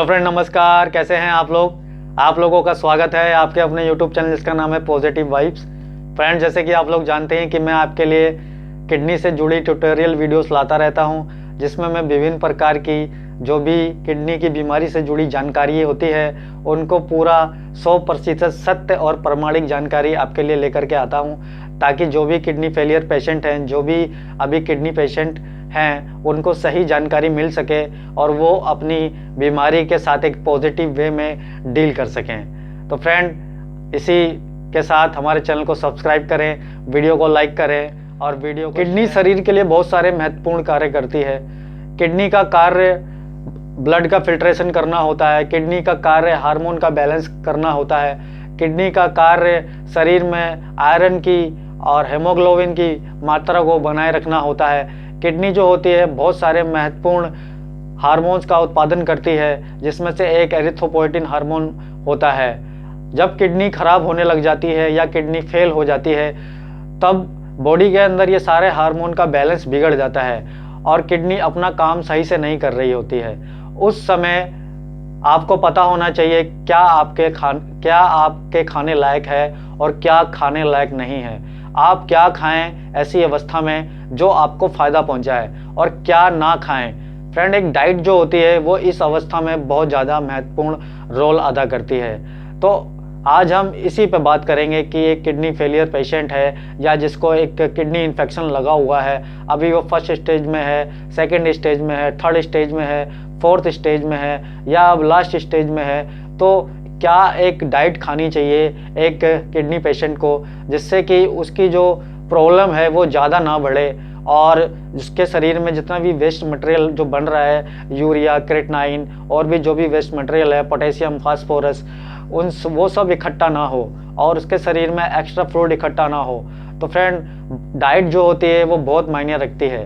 तो फ्रेंड नमस्कार, कैसे हैं आप लोग। आप लोगों का स्वागत है आपके अपने YouTube चैनल जिसका नाम है पॉजिटिव वाइब्स। फ्रेंड, जैसे कि आप लोग जानते हैं कि मैं आपके लिए किडनी से जुड़ी ट्यूटोरियल वीडियोस लाता रहता हूं, जिसमें मैं विभिन्न प्रकार की जो भी किडनी की बीमारी से जुड़ी जानकारी होती है उनको पूरा 100% सत्य और प्रमाणिक जानकारी आपके लिए लेकर के आता हूं, ताकि जो भी किडनी फेलियर पेशेंट हैं, जो भी अभी किडनी पेशेंट हैं, उनको सही जानकारी मिल सके और वो अपनी बीमारी के साथ एक पॉजिटिव वे में डील कर सकें। तो फ्रेंड, इसी के साथ हमारे चैनल को सब्सक्राइब करें, वीडियो को लाइक करें और वीडियो किडनी शरीर के लिए बहुत सारे महत्वपूर्ण कार्य करती है। किडनी का कार्य ब्लड का फिल्ट्रेशन करना होता है, किडनी का कार्य हार्मोन का बैलेंस करना होता है, किडनी का कार्य शरीर में आयरन की और हेमोग्लोबिन की मात्रा को बनाए रखना होता है। किडनी जो होती है बहुत सारे महत्वपूर्ण हार्मोन्स का उत्पादन करती है, जिसमें से एक एरिथ्रोपोएटिन हार्मोन होता है। जब किडनी खराब होने लग जाती है या किडनी फेल हो जाती है, तब बॉडी के अंदर ये सारे हार्मोन का बैलेंस बिगड़ जाता है और किडनी अपना काम सही से नहीं कर रही होती है। उस समय आपको पता होना चाहिए क्या आपके खाने लायक है और क्या खाने लायक नहीं है। आप क्या खाएं ऐसी अवस्था में जो आपको फायदा पहुंचाए और क्या ना खाएं। फ्रेंड, एक डाइट जो होती है वो इस अवस्था में बहुत ज़्यादा महत्वपूर्ण रोल अदा करती है। तो आज हम इसी पे बात करेंगे कि एक किडनी फेलियर पेशेंट है या जिसको एक किडनी इन्फेक्शन लगा हुआ है, अभी वो फर्स्ट स्टेज में है, सेकंड स्टेज में है, थर्ड स्टेज में है, फोर्थ स्टेज में है या अब लास्ट स्टेज में है, तो क्या एक डाइट खानी चाहिए एक किडनी पेशेंट को, जिससे कि उसकी जो प्रॉब्लम है वो ज़्यादा ना बढ़े और उसके शरीर में जितना भी वेस्ट मटेरियल जो बन रहा है, यूरिया, क्रेटिनाइन और भी जो भी वेस्ट मटेरियल है, पोटेशियम, फास्फोरस, वो सब इकट्ठा ना हो और उसके शरीर में एक्स्ट्रा फ्लूइड इकट्ठा ना हो। तो फ्रेंड, डाइट जो होती है वो बहुत मायने रखती है।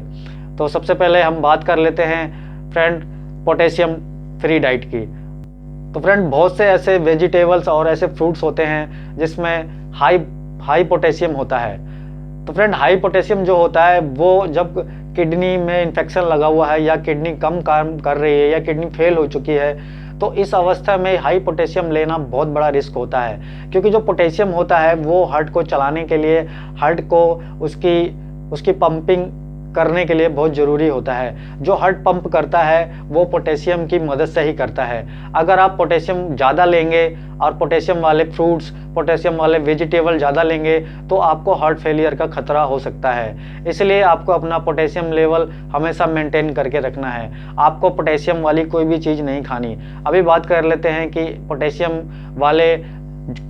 तो सबसे पहले हम बात कर लेते हैं फ्रेंड पोटेशियम फ्री डाइट की। तो फ्रेंड, बहुत से ऐसे वेजिटेबल्स और ऐसे फ्रूट्स होते हैं जिसमें हाई पोटेशियम होता है। तो फ्रेंड, हाई पोटेशियम जो होता है वो जब किडनी में इन्फेक्शन लगा हुआ है या किडनी कम काम कर रही है या किडनी फेल हो चुकी है, तो इस अवस्था में हाई पोटेशियम लेना बहुत बड़ा रिस्क होता है, क्योंकि जो पोटेशियम होता है वो हार्ट को चलाने के लिए, हार्ट को उसकी पंपिंग करने के लिए बहुत ज़रूरी होता है। जो हार्ट पंप करता है वो पोटेशियम की मदद से ही करता है। अगर आप पोटेशियम ज़्यादा लेंगे और पोटेशियम वाले फ्रूट्स, पोटेशियम वाले वेजिटेबल ज़्यादा लेंगे तो आपको हार्ट फेलियर का खतरा हो सकता है। इसलिए आपको अपना पोटेशियम लेवल हमेशा मेंटेन करके रखना है। आपको पोटेशियम वाली कोई भी चीज़ नहीं खानी। अभी बात कर लेते हैं कि पोटेशियम वाले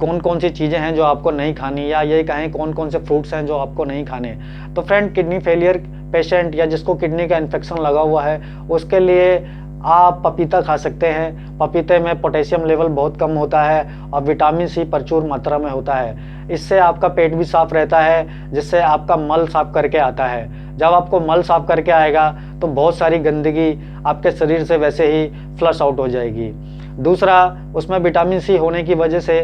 कौन कौन सी चीज़ें हैं जो आपको नहीं खानी, या ये कहें कौन कौन से फ्रूट्स हैं जो आपको नहीं खाने। तो फ्रेंड, किडनी फेलियर पेशेंट या जिसको किडनी का इन्फेक्शन लगा हुआ है उसके लिए आप पपीता खा सकते हैं। पपीते में पोटेशियम लेवल बहुत कम होता है और विटामिन सी प्रचुर मात्रा में होता है। इससे आपका पेट भी साफ रहता है, जिससे आपका मल साफ करके आता है। जब आपको मल साफ करके आएगा तो बहुत सारी गंदगी आपके शरीर से वैसे ही फ्लश आउट हो जाएगी। दूसरा, उसमें विटामिन सी होने की वजह से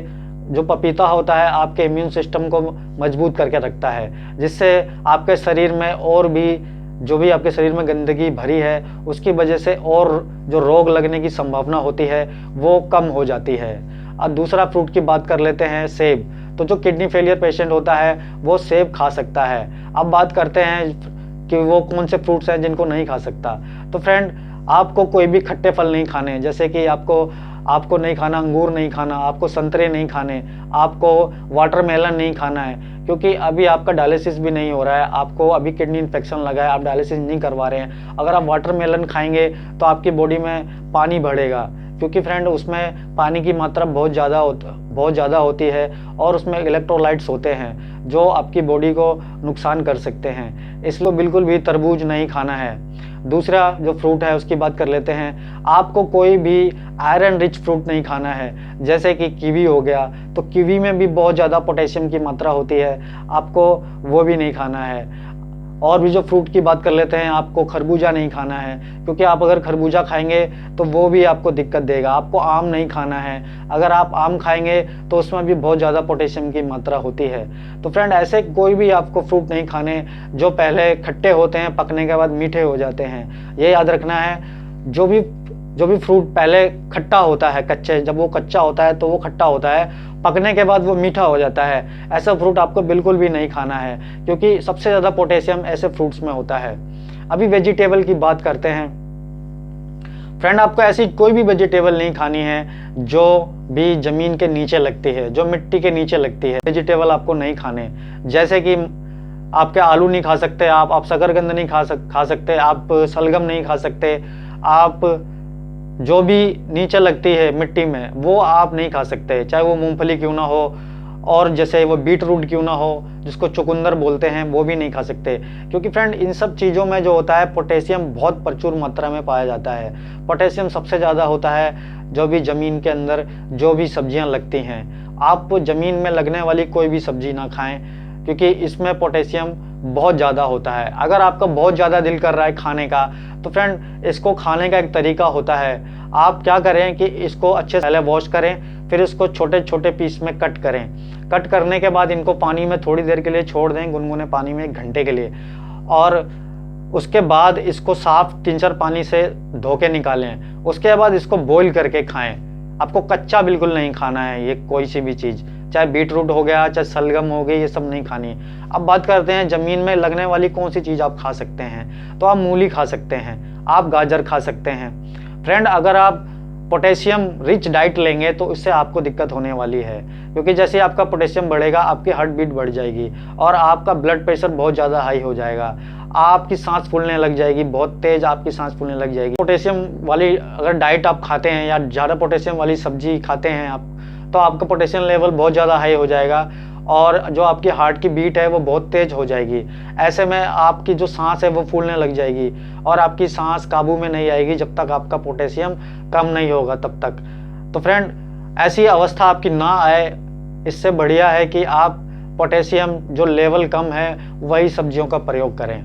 जो पपीता होता है आपके इम्यून सिस्टम को मजबूत करके रखता है, जिससे आपके शरीर में और भी जो भी आपके शरीर में गंदगी भरी है उसकी वजह से और जो रोग लगने की संभावना होती है वो कम हो जाती है। अब दूसरा फ्रूट की बात कर लेते हैं, सेब। तो जो किडनी फेलियर पेशेंट होता है वो सेब खा सकता है। अब बात करते हैं कि वो कौन से फ्रूट्स हैं जिनको नहीं खा सकता। तो फ्रेंड, आपको कोई भी खट्टे फल नहीं खाने, जैसे कि आपको नहीं खाना, अंगूर नहीं खाना, आपको संतरे नहीं खाने, आपको वाटरमेलन नहीं खाना है, क्योंकि अभी आपका डायलिसिस भी नहीं हो रहा है, आपको अभी किडनी इन्फेक्शन लगा है, आप डायलिसिस नहीं करवा रहे हैं। अगर आप वाटरमेलन खाएंगे तो आपकी बॉडी में पानी बढ़ेगा, क्योंकि फ्रेंड उसमें पानी की मात्रा बहुत ज़्यादा होती है और उसमें इलेक्ट्रोलाइट्स होते हैं जो आपकी बॉडी को नुकसान कर सकते हैं। इसलिए बिल्कुल भी तरबूज नहीं खाना है। दूसरा जो फ्रूट है उसकी बात कर लेते हैं। आपको कोई भी आयरन रिच फ्रूट नहीं खाना है, जैसे कि कीवी हो गया। तो कीवी में भी बहुत ज़्यादा पोटेशियम की मात्रा होती है, आपको वो भी नहीं खाना है। और भी जो फ्रूट की बात कर लेते हैं, आपको खरबूजा नहीं खाना है, क्योंकि आप अगर खरबूजा खाएंगे तो वो भी आपको दिक्कत देगा। आपको आम नहीं खाना है, अगर आप आम खाएंगे तो उसमें भी बहुत ज़्यादा पोटेशियम की मात्रा होती है। तो फ्रेंड, ऐसे कोई भी आपको फ्रूट नहीं खाने जो पहले खट्टे होते हैं, पकने के बाद मीठे हो जाते हैं। ये याद रखना है। जो भी जो भी फ्रूट पहले खट्टा होता है, कच्चे जब वो कच्चा होता है तो वो खट्टा होता है, पकने के बाद वो मीठा हो जाता है, ऐसा फ्रूट आपको बिल्कुल भी नहीं खाना है, क्योंकि सबसे ज़्यादा पोटेशियम ऐसे फ्रूट्स में होता है। अभी वेजिटेबल की बात करते हैं फ्रेंड, आपको ऐसी कोई भी वेजिटेबल नहीं खानी है जो भी जमीन के नीचे लगती है, जो मिट्टी के नीचे लगती है, वेजिटेबल आपको नहीं खाने। जैसे कि आपके आलू नहीं खा सकते आप शकरकंद नहीं खा सकते, आप सलगम नहीं खा सकते, आप जो भी नीचे लगती है मिट्टी में वो आप नहीं खा सकते, चाहे वो मूंगफली क्यों ना हो, और जैसे वो बीट रूट क्यों ना हो जिसको चुकंदर बोलते हैं, वो भी नहीं खा सकते। क्योंकि फ्रेंड इन सब चीज़ों में जो होता है पोटेशियम बहुत प्रचुर मात्रा में पाया जाता है। पोटेशियम सबसे ज़्यादा होता है जो भी ज़मीन के अंदर जो भी सब्जियां लगती हैं। आप ज़मीन में लगने वाली कोई भी सब्जी ना खाएं, क्योंकि इसमें पोटेशियम बहुत ज़्यादा होता है। अगर आपका बहुत ज़्यादा दिल कर रहा है खाने का, तो फ्रेंड इसको खाने का एक तरीका होता है। आप क्या करें कि इसको अच्छे से पहले वॉश करें, फिर इसको छोटे छोटे पीस में कट करें। कट करने के बाद इनको पानी में थोड़ी देर के लिए छोड़ दें, गुनगुने पानी में 1 घंटे के लिए, और उसके बाद इसको साफ 3-4 पानी से धो के निकालें। उसके बाद इसको बॉईल करके खाएं। आपको कच्चा बिल्कुल नहीं खाना है ये कोई सी भी चीज़, चाहे बीट रूट हो गया, चाहे सलगम हो गई, ये सब नहीं खानी। अब बात करते हैं ज़मीन में लगने वाली कौन सी चीज़ आप खा सकते हैं। तो आप मूली खा सकते हैं, आप गाजर खा सकते हैं। फ्रेंड अगर आप पोटेशियम रिच डाइट लेंगे तो इससे आपको दिक्कत होने वाली है, क्योंकि जैसे आपका पोटेशियम बढ़ेगा आपकी हार्ट बीट बढ़ जाएगी और आपका ब्लड प्रेशर बहुत ज़्यादा हाई हो जाएगा, आपकी सांस फूलने लग जाएगी, बहुत तेज आपकी सांस फूलने लग जाएगी। पोटेशियम वाली अगर डाइट आप खाते हैं या ज़्यादा पोटेशियम वाली सब्जी खाते हैं आप, तो आपका पोटेशियम लेवल बहुत ज़्यादा हाई हो जाएगा और जो आपकी हार्ट की बीट है वो बहुत तेज हो जाएगी। ऐसे में आपकी जो सांस है वो फूलने लग जाएगी और आपकी सांस काबू में नहीं आएगी जब तक आपका पोटेशियम कम नहीं होगा तब तक। तो फ्रेंड ऐसी अवस्था आपकी ना आए, इससे बढ़िया है कि आप पोटेशियम जो लेवल कम है वही सब्जियों का प्रयोग करें।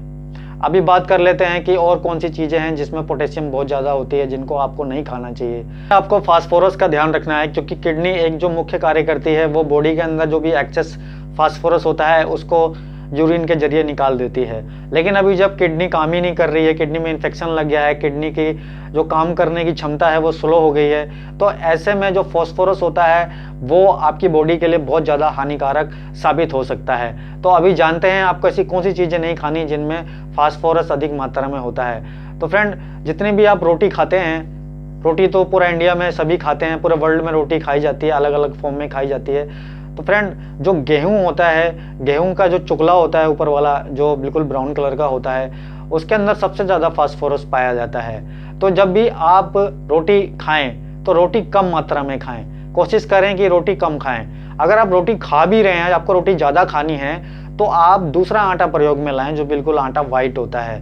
अभी बात कर लेते हैं कि और कौन सी चीज़ें हैं जिसमें पोटेशियम बहुत ज़्यादा होती है जिनको आपको नहीं खाना चाहिए। आपको फास्फोरस का ध्यान रखना है, क्योंकि किडनी एक जो मुख्य कार्य करती है वो बॉडी के अंदर जो भी एक्सेस फास्फोरस होता है उसको यूरिन के जरिए निकाल देती है। लेकिन अभी जब किडनी काम ही नहीं कर रही है, किडनी में इन्फेक्शन लग गया है, किडनी की जो काम करने की क्षमता है वो स्लो हो गई है, तो ऐसे में जो फास्फोरस होता है वो आपकी बॉडी के लिए बहुत ज़्यादा हानिकारक साबित हो सकता है। तो अभी जानते हैं आपको ऐसी कौन सी चीज़ें नहीं खानी जिनमें फास्फोरस अधिक मात्रा में होता है। तो फ्रेंड जितनी भी आप रोटी खाते हैं, रोटी तो पूरा इंडिया में सभी खाते हैं, पूरे वर्ल्ड में रोटी खाई जाती है, अलग अलग फॉर्म में खाई जाती है। तो फ्रेंड जो गेहूं होता है, गेहूं का जो चुकला होता है ऊपर वाला जो बिल्कुल ब्राउन कलर का होता है, उसके अंदर सबसे ज़्यादा फास्फोरस पाया जाता है। तो जब भी आप रोटी खाएं तो रोटी कम मात्रा में खाएं, कोशिश करें कि रोटी कम खाएं। अगर आप रोटी खा भी रहे हैं, आपको रोटी ज़्यादा खानी है, तो आप दूसरा आटा प्रयोग में लाएं जो बिल्कुल आटा वाइट होता है।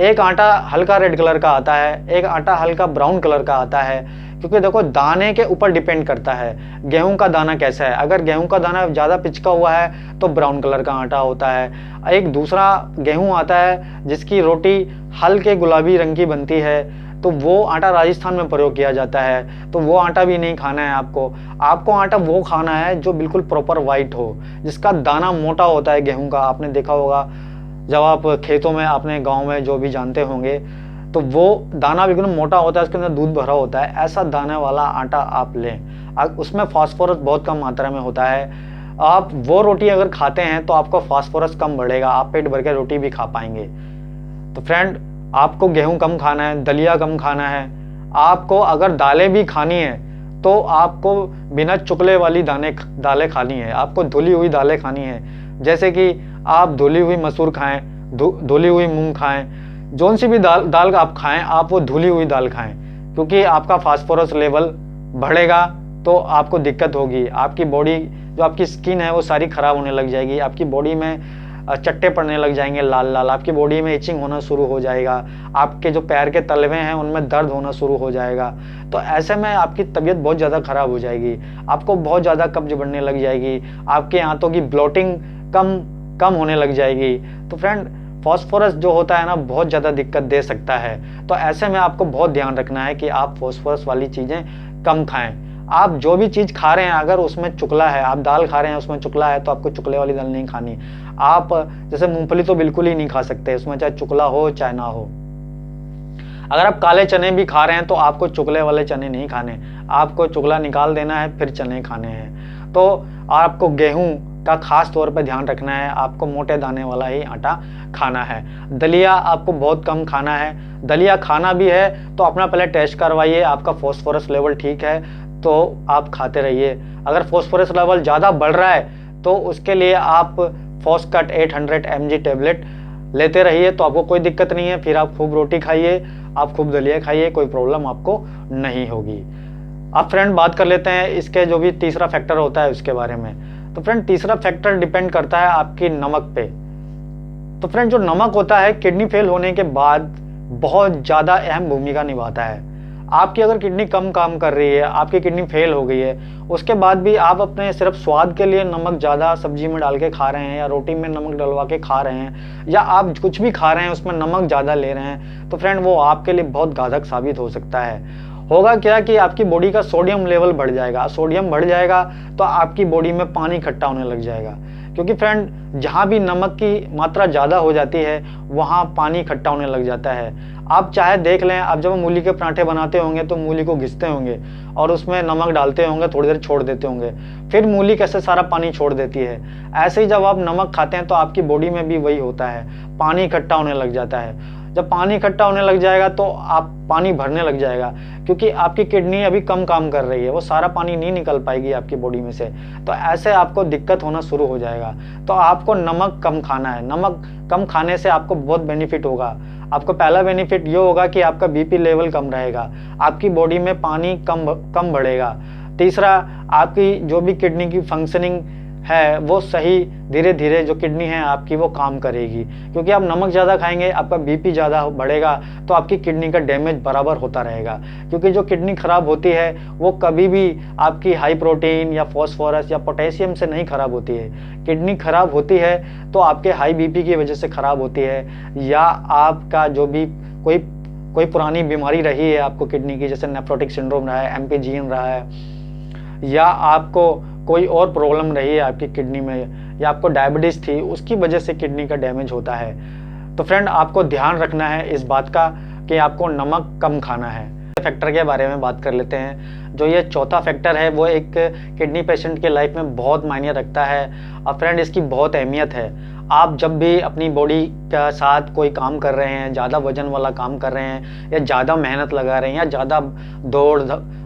एक आटा हल्का रेड कलर का आता है, एक आटा हल्का ब्राउन कलर का आता है, क्योंकि देखो दाने के ऊपर डिपेंड करता है गेहूं का दाना कैसा है। अगर गेहूं का दाना ज़्यादा पिचका हुआ है तो ब्राउन कलर का आटा होता है। एक दूसरा गेहूं आता है जिसकी रोटी हल्के गुलाबी रंग की बनती है, तो वो आटा राजस्थान में प्रयोग किया जाता है, तो वो आटा भी नहीं खाना है आपको आटा वो खाना है जो बिल्कुल प्रॉपर वाइट हो, जिसका दाना मोटा होता है गेहूं का। आपने देखा होगा जब आप खेतों में अपने गाँव में जो भी जानते होंगे, तो वो दाना बिल्कुल मोटा होता है, उसके अंदर दूध भरा होता है, ऐसा दाने वाला आटा आप लें। उसमें फास्फोरस बहुत कम मात्रा में होता है। आप वो रोटी अगर खाते हैं तो आपका फास्फोरस कम बढ़ेगा, आप पेट भर के रोटी भी खा पाएंगे। तो फ्रेंड आपको गेहूं कम खाना है, दलिया कम खाना है। आपको अगर दालें भी खानी है तो आपको बिना चुकले वाली दालें खानी है, आपको धुली हुई दालें खानी है। जैसे कि आप धुली हुई मसूर खाएं, धुली हुई मूंग खाएं, जौन सी भी दाल आप खाएं, आप वो धुली हुई दाल खाएं, क्योंकि आपका फास्फोरस लेवल बढ़ेगा तो आपको दिक्कत होगी। आपकी बॉडी जो आपकी स्किन है वो सारी खराब होने लग जाएगी, आपकी बॉडी में चट्टे पड़ने लग जाएंगे लाल लाल, आपकी बॉडी में इचिंग होना शुरू हो जाएगा, आपके जो पैर के तलवे हैं उनमें दर्द होना शुरू हो जाएगा। तो ऐसे में आपकी तबीयत बहुत ज़्यादा खराब हो जाएगी, आपको बहुत ज़्यादा कब्ज बढ़ने लग जाएगी, आपके आंतों की ब्लोटिंग कम होने लग जाएगी। तो फ्रेंड फॉस्फोरस जो होता है ना बहुत ज़्यादा दिक्कत दे सकता है। तो ऐसे में आपको बहुत ध्यान रखना है कि आप फॉस्फोरस वाली चीज़ें कम खाएं। आप जो भी चीज़ खा रहे हैं अगर उसमें चुकला है, आप दाल खा रहे हैं उसमें चुकला है, तो आपको चुकले वाली दाल नहीं खानी। आप जैसे मूंगफली तो बिल्कुल ही नहीं खा सकते, उसमें चाहे चुकला हो चाहे ना हो। अगर आप काले चने भी खा रहे हैं तो आपको चुगले वाले चने नहीं खाने, आपको चुगला निकाल देना है, फिर चने खाने हैं। तो आपको गेहूं का खास तौर पर ध्यान रखना है, आपको मोटे दाने वाला ही आटा खाना है। दलिया आपको बहुत कम खाना है। दलिया खाना भी है तो अपना पहले टेस्ट करवाइए, आपका फॉस्फोरस लेवल ठीक है तो आप खाते रहिए। अगर फॉस्फोरस लेवल ज़्यादा बढ़ रहा है तो उसके लिए आप फॉस्कट 800 mg टेबलेट लेते रहिए, तो आपको कोई दिक्कत नहीं है। फिर आप खूब रोटी खाइए, आप खूब दलिया खाइए, कोई प्रॉब्लम आपको नहीं होगी। अब फ्रेंड बात कर लेते हैं इसके जो भी तीसरा फैक्टर होता है उसके बारे में। तो फ्रेंड तीसरा फैक्टर डिपेंड करता है आपकी नमक पे। तो फ्रेंड जो नमक होता है किडनी फेल होने के बाद बहुत ज़्यादा अहम भूमिका निभाता है। आपकी अगर किडनी कम काम कर रही है, आपकी किडनी फेल हो गई है, उसके बाद भी आप अपने सिर्फ स्वाद के लिए नमक ज़्यादा सब्जी में डाल के खा रहे हैं या रोटी में नमक डलवा के खा रहे हैं या आप कुछ भी खा रहे हैं उसमें नमक ज़्यादा ले रहे हैं, तो फ्रेंड वो आपके लिए बहुत घातक साबित हो सकता है। होगा क्या कि आपकी बॉडी का सोडियम लेवल बढ़ जाएगा। सोडियम बढ़ जाएगा तो आपकी बॉडी में पानी इकट्ठा होने लग जाएगा, क्योंकि फ्रेंड जहाँ भी नमक की मात्रा ज़्यादा हो जाती है वहाँ पानी इकट्ठा होने लग जाता है। आप चाहे देख लें, आप जब मूली के पराठे बनाते होंगे तो मूली को घिसते होंगे और उसमें नमक डालते होंगे, थोड़ी देर छोड़ देते होंगे, फिर मूली कैसे सारा पानी छोड़ देती है। ऐसे ही जब आप नमक खाते हैं तो आपकी बॉडी में भी वही होता है, पानी इकट्ठा होने लग जाता है। जब पानी इकट्ठा होने लग जाएगा तो आप पानी भरने लग जाएगा, क्योंकि आपकी किडनी अभी कम काम कर रही है, वो सारा पानी नहीं निकल पाएगी आपकी बॉडी में से, तो ऐसे आपको दिक्कत होना शुरू हो जाएगा। तो आपको नमक कम खाना है। नमक कम खाने से आपको बहुत बेनिफिट होगा। आपको पहला बेनिफिट ये होगा कि आपका बीपी लेवल कम रहेगा, आपकी बॉडी में पानी कम बढ़ेगा। तीसरा, आपकी जो भी किडनी की फंक्शनिंग है वो सही धीरे धीरे जो किडनी है आपकी वो काम करेगी, क्योंकि आप नमक ज़्यादा खाएंगे, आपका बीपी ज़्यादा बढ़ेगा तो आपकी किडनी का डैमेज बराबर होता रहेगा। क्योंकि जो किडनी खराब होती है वो कभी भी आपकी हाई प्रोटीन या फॉस्फोरस या पोटेशियम से नहीं खराब होती है। किडनी खराब होती है तो आपके हाई बीपी की वजह से खराब होती है, या आपका जो भी कोई पुरानी बीमारी रही है आपको किडनी की, जैसे नेफ्रोटिक सिंड्रोम रहा है, MPGN रहा है, या आपको कोई और प्रॉब्लम रही है आपकी किडनी में, या आपको डायबिटीज़ थी, उसकी वजह से किडनी का डैमेज होता है। तो फ्रेंड आपको ध्यान रखना है इस बात का कि आपको नमक कम खाना है। फैक्टर के बारे में बात कर लेते हैं। जो ये चौथा फैक्टर है वो एक किडनी पेशेंट के लाइफ में बहुत मायने रखता है और फ्रेंड इसकी बहुत अहमियत है। आप जब भी अपनी बॉडी के साथ कोई काम कर रहे हैं, ज़्यादा वजन वाला काम कर रहे हैं, या ज़्यादा मेहनत लगा रहे हैं, या ज़्यादा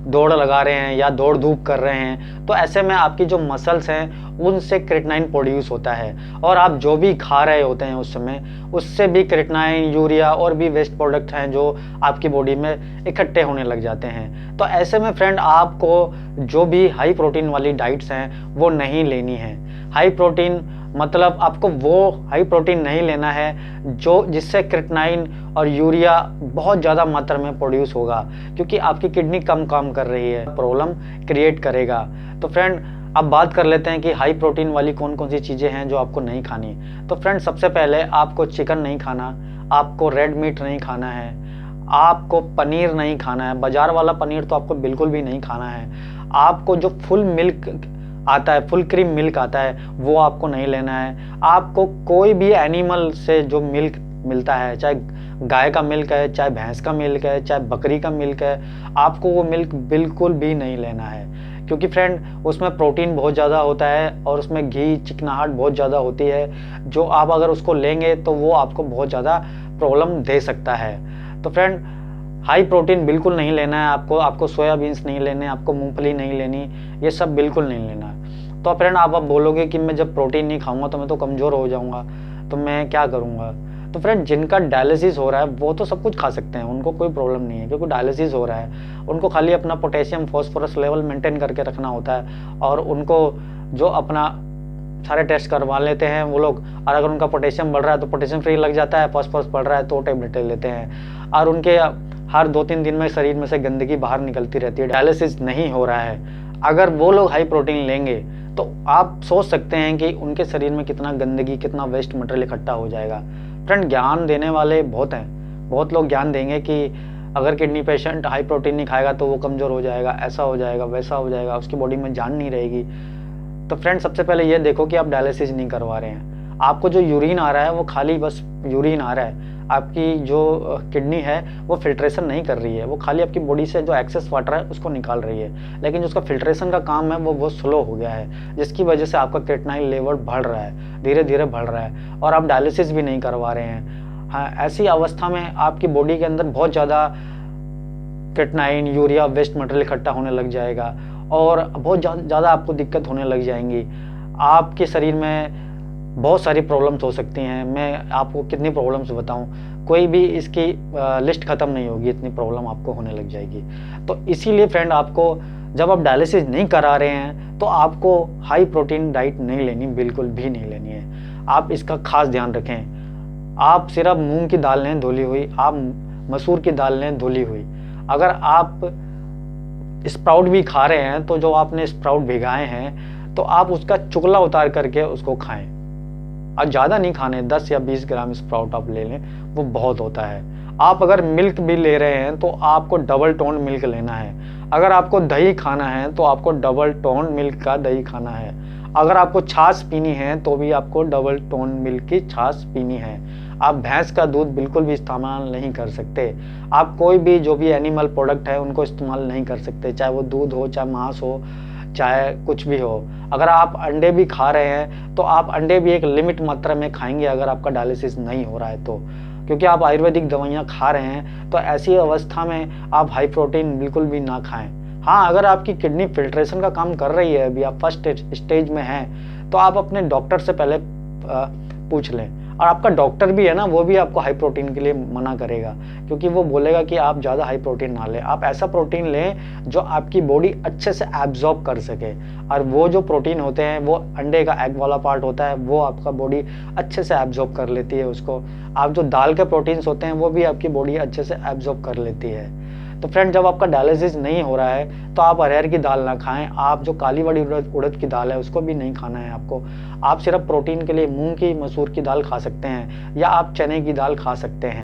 दौड़ लगा रहे हैं, या दौड़ धूप कर रहे हैं, तो ऐसे में आपकी जो मसल्स हैं उनसे क्रिएटिनिन प्रोड्यूस होता है, और आप जो भी खा रहे होते हैं उस समय उससे भी क्रिएटिनिन, यूरिया और भी वेस्ट प्रोडक्ट हैं जो आपकी बॉडी में इकट्ठे होने लग जाते हैं। तो ऐसे में फ्रेंड आपको जो भी हाई प्रोटीन वाली डाइट्स हैं वो नहीं लेनी है। हाई प्रोटीन मतलब आपको वो हाई प्रोटीन नहीं लेना है जो जिससे क्रिएटिनिन और यूरिया बहुत ज़्यादा मात्रा में प्रोड्यूस होगा, क्योंकि आपकी किडनी कम काम कर रही है, प्रॉब्लम क्रिएट करेगा। तो फ्रेंड अब बात कर लेते हैं कि हाई प्रोटीन वाली कौन कौन सी चीज़ें हैं जो आपको नहीं खानी। तो फ्रेंड सबसे पहले आपको चिकन नहीं खाना, आपको रेड मीट नहीं खाना है, आपको पनीर नहीं खाना है, बाजार वाला पनीर तो आपको बिल्कुल भी नहीं खाना है। आपको जो फुल मिल्क आता है, फुल क्रीम मिल्क आता है, वो आपको नहीं लेना है। आपको कोई भी एनिमल से जो मिल्क मिलता है, चाहे गाय का मिल्क है, चाहे भैंस का मिल्क है, चाहे बकरी का मिल्क है, आपको वो मिल्क बिल्कुल भी नहीं लेना है, क्योंकि फ्रेंड उसमें प्रोटीन बहुत ज़्यादा होता है और उसमें घी चिकनाहट बहुत ज़्यादा होती है, जो आप अगर उसको लेंगे तो वो आपको बहुत ज़्यादा प्रॉब्लम दे सकता है। तो फ्रेंड हाई प्रोटीन बिल्कुल नहीं लेना है आपको। आपको सोयाबीन्स नहीं लेने, आपको मूंगफली नहीं लेनी, ये सब बिल्कुल नहीं लेना है। तो फ्रेंड आप अब बोलोगे कि मैं जब प्रोटीन नहीं खाऊंगा तो मैं तो कमज़ोर हो जाऊंगा, तो मैं क्या करूंगा। तो फ्रेंड जिनका डायलिसिस हो रहा है वो तो सब कुछ खा सकते हैं, उनको कोई प्रॉब्लम नहीं है, क्योंकि डायलिसिस हो रहा है, उनको खाली अपना पोटेशियम फॉस्फोरस लेवल मेंटेन करके रखना होता है, और उनको जो अपना सारे टेस्ट करवा लेते हैं वो लोग, और अगर उनका पोटेशियम बढ़ रहा है तो पोटेशियम फ्री लग जाता है, फॉस्फोरस बढ़ रहा है तो टेबलेटें लेते हैं, और उनके हर 2-3 दिन में शरीर में से गंदगी बाहर निकलती रहती है, डायलिसिस नहीं हो रहा है। अगर वो लोग हाई प्रोटीन लेंगे तो आप सोच सकते हैं कि उनके शरीर में कितना गंदगी, कितना वेस्ट मटेरियल इकट्ठा हो जाएगा। फ्रेंड ज्ञान देने वाले बहुत हैं, बहुत लोग ज्ञान देंगे कि अगर किडनी पेशेंट हाई प्रोटीन नहीं खाएगा तो वो कमज़ोर हो जाएगा, ऐसा हो जाएगा, वैसा हो जाएगा, उसकी बॉडी में जान नहीं रहेगी। तो फ्रेंड सबसे पहले ये देखो कि आप डायलिसिस नहीं करवा रहे हैं। आपको जो यूरिन आ रहा है वो खाली बस यूरिन आ रहा है, आपकी जो किडनी है वो फिल्ट्रेशन नहीं कर रही है, वो खाली आपकी बॉडी से जो एक्सेस वाटर है उसको निकाल रही है, लेकिन जो उसका फिल्ट्रेशन का काम है वो बहुत स्लो हो गया है, जिसकी वजह से आपका क्रिएटिनिन लेवल बढ़ रहा है, धीरे धीरे बढ़ रहा है, और आप डायलिसिस भी नहीं करवा रहे हैं। हाँ, ऐसी अवस्था में आपकी बॉडी के अंदर बहुत ज़्यादा क्रिएटिनिन, यूरिया, वेस्ट मटेरियल इकट्ठा होने लग जाएगा और बहुत ज़्यादा आपको दिक्कत होने लग जाएंगी। आपके शरीर में बहुत सारी प्रॉब्लम्स हो सकती हैं। मैं आपको कितनी प्रॉब्लम्स बताऊं, कोई भी इसकी लिस्ट ख़त्म नहीं होगी, इतनी प्रॉब्लम आपको होने लग जाएगी। तो इसीलिए फ्रेंड, आपको जब आप डायलिसिस नहीं करा रहे हैं तो आपको हाई प्रोटीन डाइट नहीं लेनी, बिल्कुल भी नहीं लेनी है। आप इसका खास ध्यान रखें। आप सिर्फ मूंग की दाल लें धुली हुई, आप मसूर की दाल लें धुली हुई। अगर आप स्प्राउट भी खा रहे हैं तो जो आपने स्प्राउट भिगाए हैं तो आप उसका चुगला उतार करके उसको खाएं। और ज़्यादा नहीं खाने, 10 या 20 ग्राम स्प्राउट आप ले लें, वो बहुत होता है। आप अगर मिल्क भी ले रहे हैं तो आपको डबल टोन मिल्क लेना है। अगर आपको दही खाना है तो आपको डबल टोन मिल्क का दही खाना है। अगर आपको छाछ पीनी है तो भी आपको डबल टोन मिल्क की छाछ पीनी है। आप भैंस का दूध बिल्कुल भी इस्तेमाल नहीं कर सकते। आप कोई भी जो भी एनिमल प्रोडक्ट है उनको इस्तेमाल नहीं कर सकते, चाहे वो दूध हो, चाहे मांस हो, चाहे कुछ भी हो। अगर आप अंडे भी खा रहे हैं तो आप अंडे भी एक लिमिट मात्रा में खाएंगे, अगर आपका डायलिसिस नहीं हो रहा है तो, क्योंकि आप आयुर्वेदिक दवाइयाँ खा रहे हैं। तो ऐसी अवस्था में आप हाई प्रोटीन बिल्कुल भी ना खाएं। हाँ, अगर आपकी किडनी फिल्ट्रेशन का काम कर रही है, अभी आप फर्स्ट स्टेज में हैं, तो आप अपने डॉक्टर से पहले पूछ लें। और आपका डॉक्टर भी है ना, वो भी आपको हाई प्रोटीन के लिए मना करेगा, क्योंकि वो बोलेगा कि आप ज़्यादा हाई प्रोटीन ना लें, आप ऐसा प्रोटीन लें जो आपकी बॉडी अच्छे से एब्जॉर्ब कर सके। और वो जो प्रोटीन होते हैं वो अंडे का एग वाला पार्ट होता है, वो आपका बॉडी अच्छे से एब्जॉर्ब कर लेती है उसको। आप जो दाल के प्रोटीन्स होते हैं वो भी आपकी बॉडी अच्छे से एब्जॉर्ब कर लेती है। तो फ्रेंड, जब आपका डायलिसिस नहीं हो रहा है तो आप अरहर की दाल ना खाएं। आप जो काली वाली उड़द की दाल है उसको भी नहीं खाना है आपको। आप सिर्फ प्रोटीन के लिए मूंग की, मसूर की दाल खा सकते हैं, या आप चने की दाल खा सकते हैं।